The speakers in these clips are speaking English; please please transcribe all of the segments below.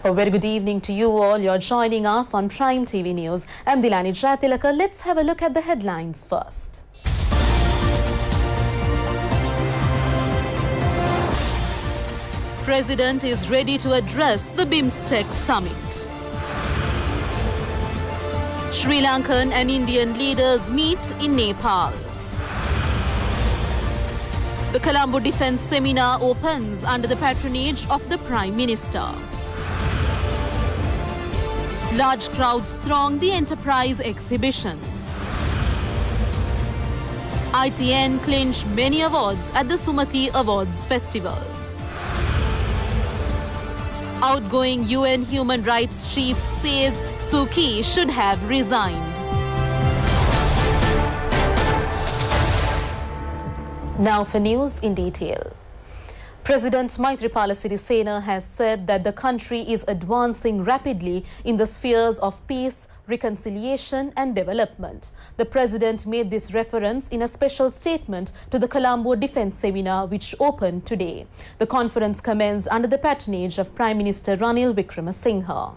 A very good evening to you all. You're joining us on Prime TV News. I'm Dilani Jayatilaka. Let's have a look at the headlines first. President is ready to address the BIMSTEC summit. Sri Lankan and Indian leaders meet in Nepal. The Colombo Defence Seminar opens under the patronage of the Prime Minister. Large crowds throng the Enterprise exhibition. ITN clinched many awards at the Sumati Awards Festival. Outgoing UN Human Rights Chief says Suu Kyi should have resigned. Now for news in detail. President Maithripala Sirisena has said that the country is advancing rapidly in the spheres of peace, reconciliation and development. The President made this reference in a special statement to the Colombo Defence Seminar which opened today. The conference commenced under the patronage of Prime Minister Ranil Wickremesinghe.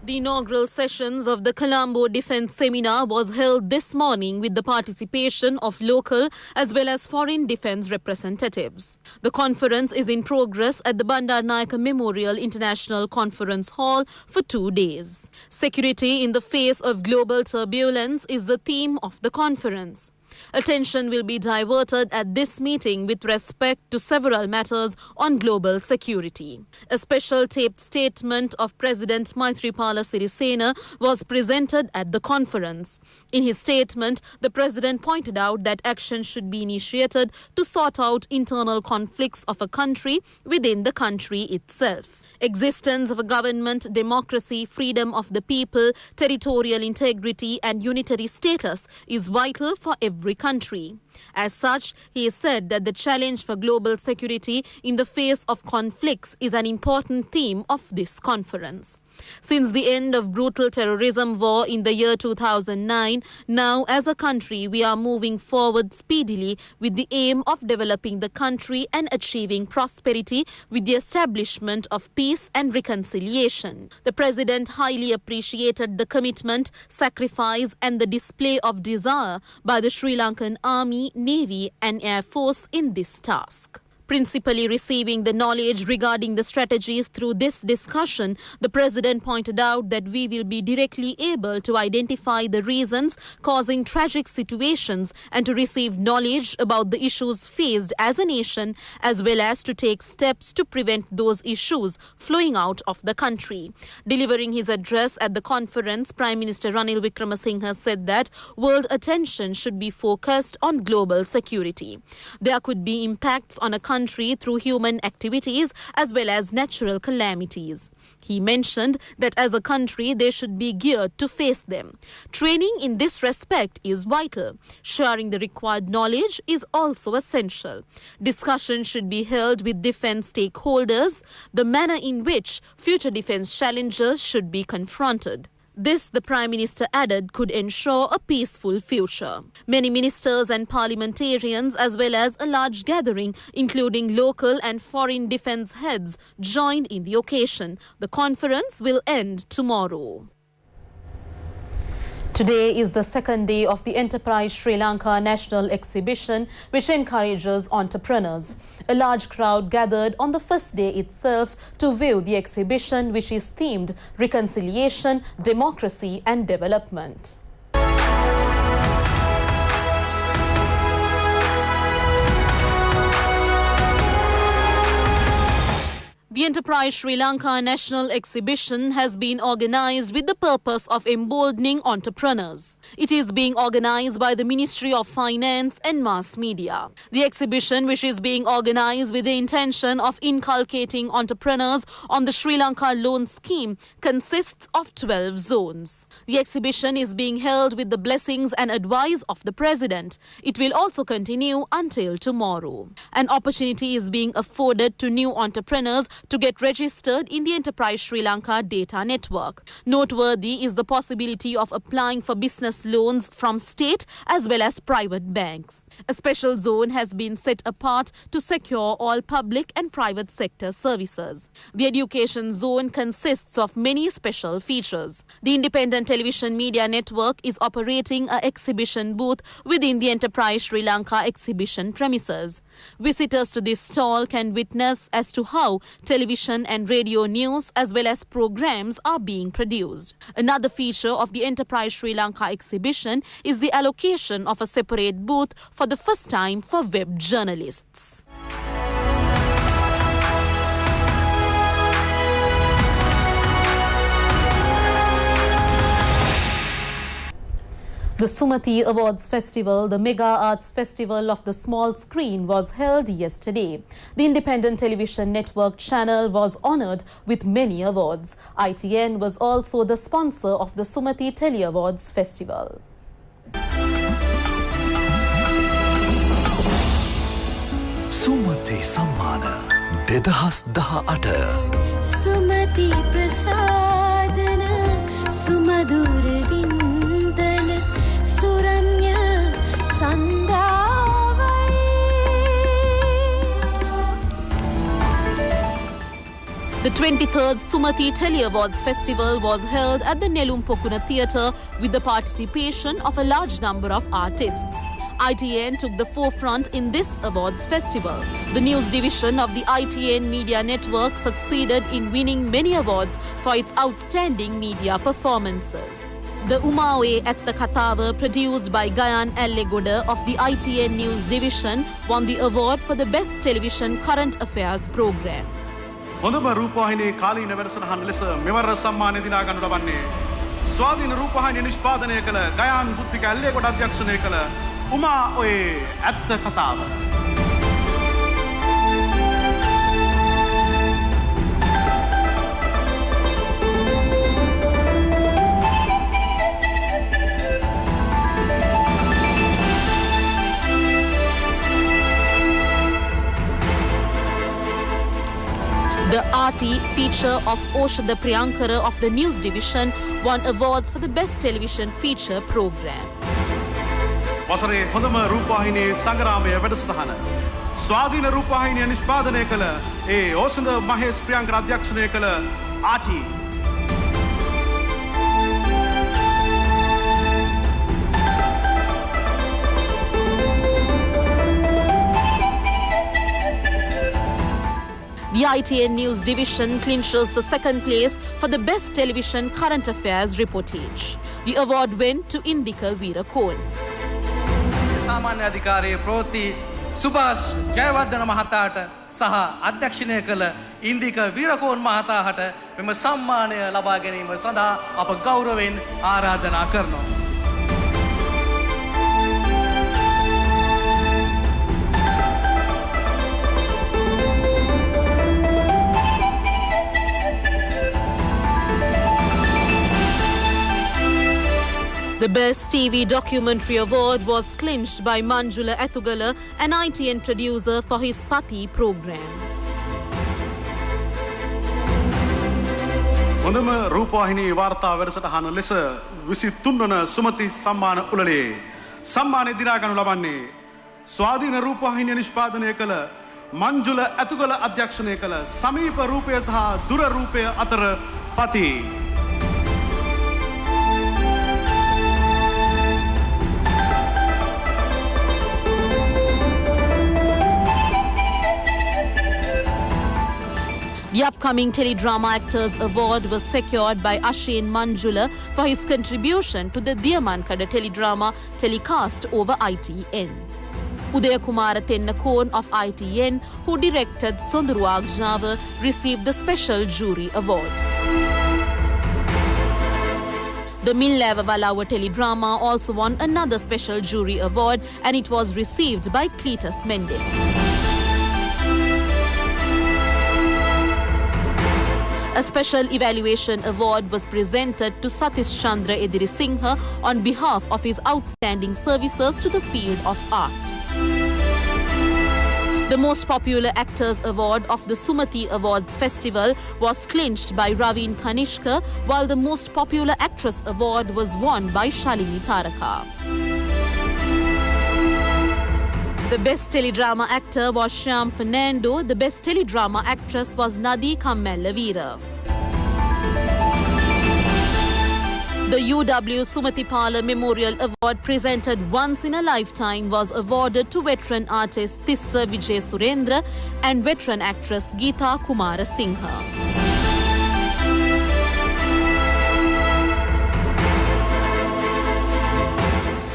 The inaugural sessions of the Colombo Defence Seminar was held this morning with the participation of local as well as foreign defence representatives. The conference is in progress at the Bandaranaike Memorial International Conference Hall for 2 days. Security in the face of global turbulence is the theme of the conference. Attention will be diverted at this meeting with respect to several matters on global security. A special taped statement of President Maithripala Sirisena was presented at the conference. In his statement, the President pointed out that action should be initiated to sort out internal conflicts of a country within the country itself. Existence of a government, democracy, freedom of the people, territorial integrity and unitary status is vital for every country. As such, he said that the challenge for global security in the face of conflicts is an important theme of this conference. Since the end of brutal terrorism war in the year 2009, now as a country we are moving forward speedily with the aim of developing the country and achieving prosperity with the establishment of peace and reconciliation. The President highly appreciated the commitment, sacrifice and the display of desire by the Sri Lankan Army, Navy and Air Force in this task. Principally receiving the knowledge regarding the strategies through this discussion, the President pointed out that we will be directly able to identify the reasons causing tragic situations and to receive knowledge about the issues faced as a nation, as well as to take steps to prevent those issues flowing out of the country. Delivering his address at the conference, Prime Minister Ranil Wickremesinghe said that world attention should be focused on global security. There could be impacts on a country through human activities as well as natural calamities. He mentioned that as a country they should be geared to face them. Training in this respect is vital. Sharing the required knowledge is also essential. Discussion should be held with defence stakeholders, the manner in which future defence challenges should be confronted. This, the Prime Minister added, could ensure a peaceful future. Many ministers and parliamentarians as well as a large gathering, including local and foreign defence heads, joined in the occasion. The conference will end tomorrow. Today is the second day of the Enterprise Sri Lanka National Exhibition, which encourages entrepreneurs. A large crowd gathered on the first day itself to view the exhibition, which is themed Reconciliation, Democracy and Development. The Enterprise Sri Lanka National Exhibition has been organised with the purpose of emboldening entrepreneurs. It is being organised by the Ministry of Finance and Mass Media. The exhibition, which is being organised with the intention of inculcating entrepreneurs on the Sri Lanka loan scheme, consists of 12 zones. The exhibition is being held with the blessings and advice of the President. It will also continue until tomorrow. An opportunity is being afforded to new entrepreneurs to get registered in the Enterprise Sri Lanka data network. Noteworthy is the possibility of applying for business loans from state as well as private banks. A special zone has been set apart to secure all public and private sector services. The education zone consists of many special features. The Independent Television Media Network is operating an exhibition booth within the Enterprise Sri Lanka exhibition premises. Visitors to this stall can witness as to how television and radio news as well as programs are being produced. Another feature of the Enterprise Sri Lanka exhibition is the allocation of a separate booth for the first time for web journalists. The Sumati Awards Festival, the Mega Arts Festival of the Small Screen, was held yesterday. The Independent Television Network channel was honoured with many awards. ITN was also the sponsor of the Sumati Tele Awards Festival. Sumati Sammana 2018 Sumati Prasadana Sumadur Vindana Suranya Sandavai. The 23rd Sumati Tele Awards Festival was held at the Nelumpokuna Theatre with the participation of a large number of artists. ITN took the forefront in this awards festival. The news division of the ITN Media Network succeeded in winning many awards for its outstanding media performances. The Umawe at the Kathawa, produced by Gayan Allegoda of the ITN News Division, won the award for the Best Television Current Affairs Program. හොඳම රූපවාහිනී කාලීන වැඩසටහන ලෙස මෙවර සම්මානය දිනා ගනු ලබන්නේ ස්වාධීන රූපවාහිනිය නිෂ්පාදනය කළ ගයාන් බුද්ධික ඇල්ලේගොඩ අධ්‍යක්ෂණය කළ උමා ඔය ඇත්ත කතාව. The RT feature of Oshada Priyankara of the News Division won awards for the Best Television Feature Program. වසරේ හොඳම රූපවාහිනී සංග්‍රාමය වැඩසටහන ස්වාධීන රූපවාහිනිය නිෂ්පාදනය කළ ඕෂද මහේෂ් ප්‍රියංකර අධ්‍යක්ෂණය කළ RT. The ITN News Division clinches the second place for the Best Television Current Affairs Reportage. The award went to Indika Veerakone. සාමාන්‍ය අධිකාරියේ ප්‍රවෘත්ති සුභාෂ් ජයවර්ධන මහතාට සහ අධ්‍යක්ෂණය කළ ඉන්දික වීරකෝන් මහතාට මෙම සම්මානය ලබා ගැනීම සඳහා අප ගෞරවයෙන් ආරාධනා කරනවා. The Best TV Documentary Award was clinched by Manjula Athugala, an ITN producer, for his Pati program. හොඳම රූපවාහිනී වාර්තා වැඩසටහන ලෙස 23 වන සුමති සම්මාන උළෙලේ සම්මානය දිනා ගනු ලබන්නේ ස්වාධීන රූපවාහිනිය නිෂ්පාදනය කළ මංජුල ඇතුගල අධ්‍යක්ෂණය කළ සමීප රූපය සහ දුර රූපය අතර පති. The upcoming Teledrama Actors Award was secured by Ashin Manjula for his contribution to the Diyamankada teledrama telecast over ITN. Udayakumara Tennakone of ITN, who directed Sonduru Agjava, received the Special Jury Award. The Millava Valawa teledrama also won another Special Jury Award, and it was received by Cletus Mendes. A special evaluation award was presented to Satish Chandra Edirisinghe on behalf of his outstanding services to the field of art. The most popular actors award of the Sumati Awards festival was clinched by Raveen Kanishka, while the most popular actress award was won by Shalini Taraka. The best teledrama actor was Shyam Fernando. The best teledrama actress was Nadi Kammelavira. The UW Sumati Pala Memorial Award, presented once in a lifetime, was awarded to veteran artist Tissa Vijay Surendra and veteran actress Geeta Kumara Singha.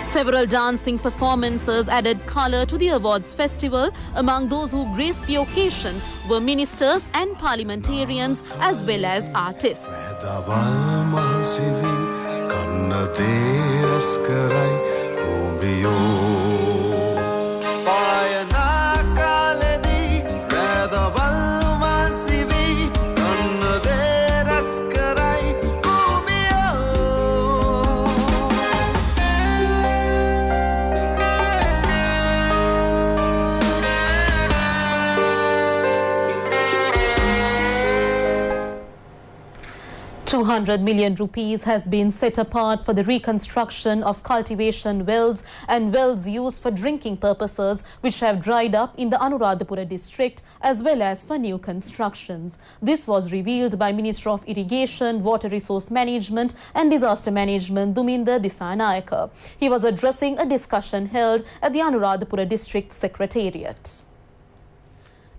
Several dancing performances added colour to the awards festival. Among those who graced the occasion were ministers and parliamentarians as well as artists. ₹200 million has been set apart for the reconstruction of cultivation wells and wells used for drinking purposes which have dried up in the Anuradhapura district, as well as for new constructions. This was revealed by Minister of Irrigation, Water Resource Management and Disaster Management Duminder Disanayaka. He was addressing a discussion held at the Anuradhapura district secretariat.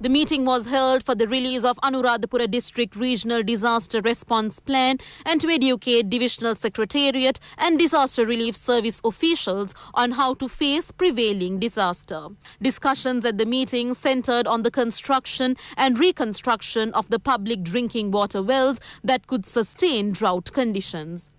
The meeting was held for the release of Anuradhapura District Regional Disaster Response Plan and to educate Divisional Secretariat and Disaster Relief Service officials on how to face prevailing disaster. Discussions at the meeting centered on the construction and reconstruction of the public drinking water wells that could sustain drought conditions.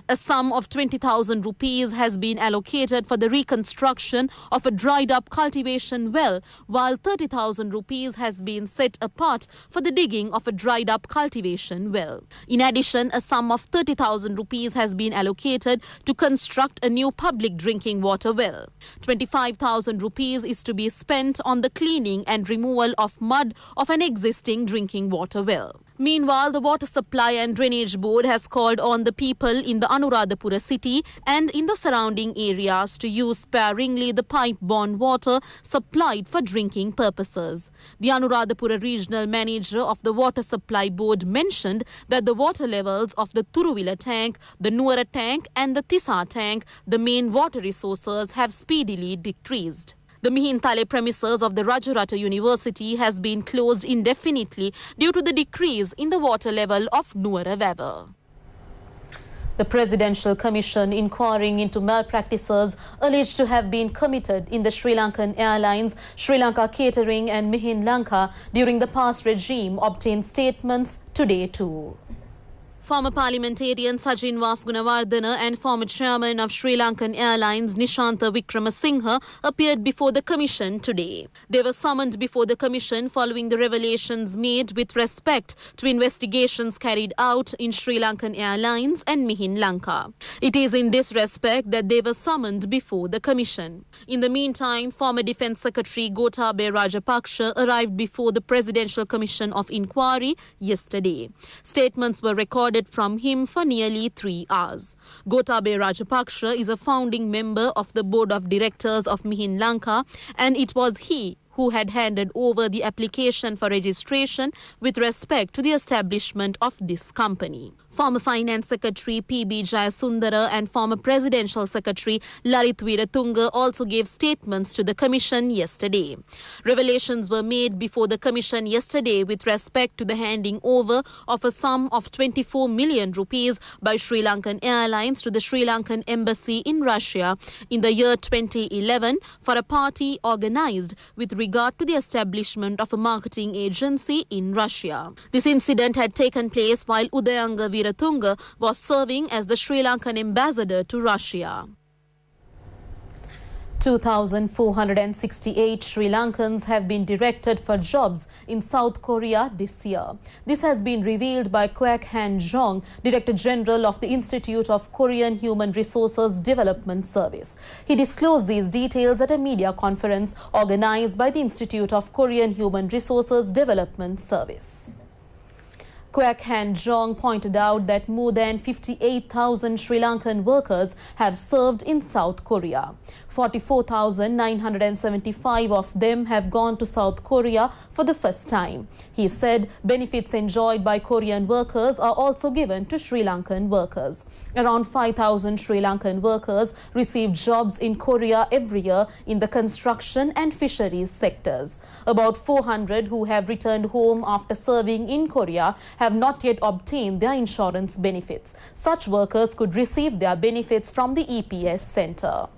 A sum of 20,000 rupees has been allocated for the reconstruction of a dried-up cultivation well, while 30,000 rupees has been set apart for the digging of a dried-up cultivation well. In addition, a sum of 30,000 rupees has been allocated to construct a new public drinking water well. 25,000 rupees is to be spent on the cleaning and removal of mud of an existing drinking water well. Meanwhile, the Water Supply and Drainage Board has called on the people in the Anuradhapura city and in the surrounding areas to use sparingly the pipe-borne water supplied for drinking purposes. The Anuradhapura Regional Manager of the Water Supply Board mentioned that the water levels of the Turuvila tank, the Nuara tank and the Tisa tank, the main water resources, have speedily decreased. The Mihintale premises of the Rajarata University has been closed indefinitely due to the decrease in the water level of Nuara River. The Presidential Commission inquiring into malpractices alleged to have been committed in the Sri Lankan Airlines, Sri Lanka Catering and Mihin Lanka during the past regime obtained statements today too. Former parliamentarian Sajin Vasgunawardena and former chairman of Sri Lankan Airlines Nishantha Wickramasinghe appeared before the commission today. They were summoned before the commission following the revelations made with respect to investigations carried out in Sri Lankan Airlines and Mihin Lanka. It is in this respect that they were summoned before the commission. In the meantime, former Defence Secretary Gotabaya Rajapaksa arrived before the Presidential Commission of Inquiry yesterday. Statements were recorded from him for nearly 3 hours. Gotabaya Rajapaksa is a founding member of the Board of Directors of Mihin Lanka, and it was he who had handed over the application for registration with respect to the establishment of this company. Former Finance Secretary P.B. Jayasundara and former Presidential Secretary Lalit Weeratunga also gave statements to the Commission yesterday. Revelations were made before the Commission yesterday with respect to the handing over of a sum of 24 million rupees by Sri Lankan Airlines to the Sri Lankan Embassy in Russia in the year 2011 for a party organized with regard to the establishment of a marketing agency in Russia. This incident had taken place while Udayanga Weeratunga was serving as the Sri Lankan ambassador to Russia. 2,468 Sri Lankans have been directed for jobs in South Korea this year. This has been revealed by Kwak Han Jong, Director General of the Institute of Korean Human Resources Development Service. He disclosed these details at a media conference organized by the Institute of Korean Human Resources Development Service. Kwak Han Jong pointed out that more than 58,000 Sri Lankan workers have served in South Korea. 44,975 of them have gone to South Korea for the first time. He said benefits enjoyed by Korean workers are also given to Sri Lankan workers. Around 5,000 Sri Lankan workers receive jobs in Korea every year in the construction and fisheries sectors. About 400 who have returned home after serving in Korea have not yet obtained their insurance benefits. Such workers could receive their benefits from the EPS Centre.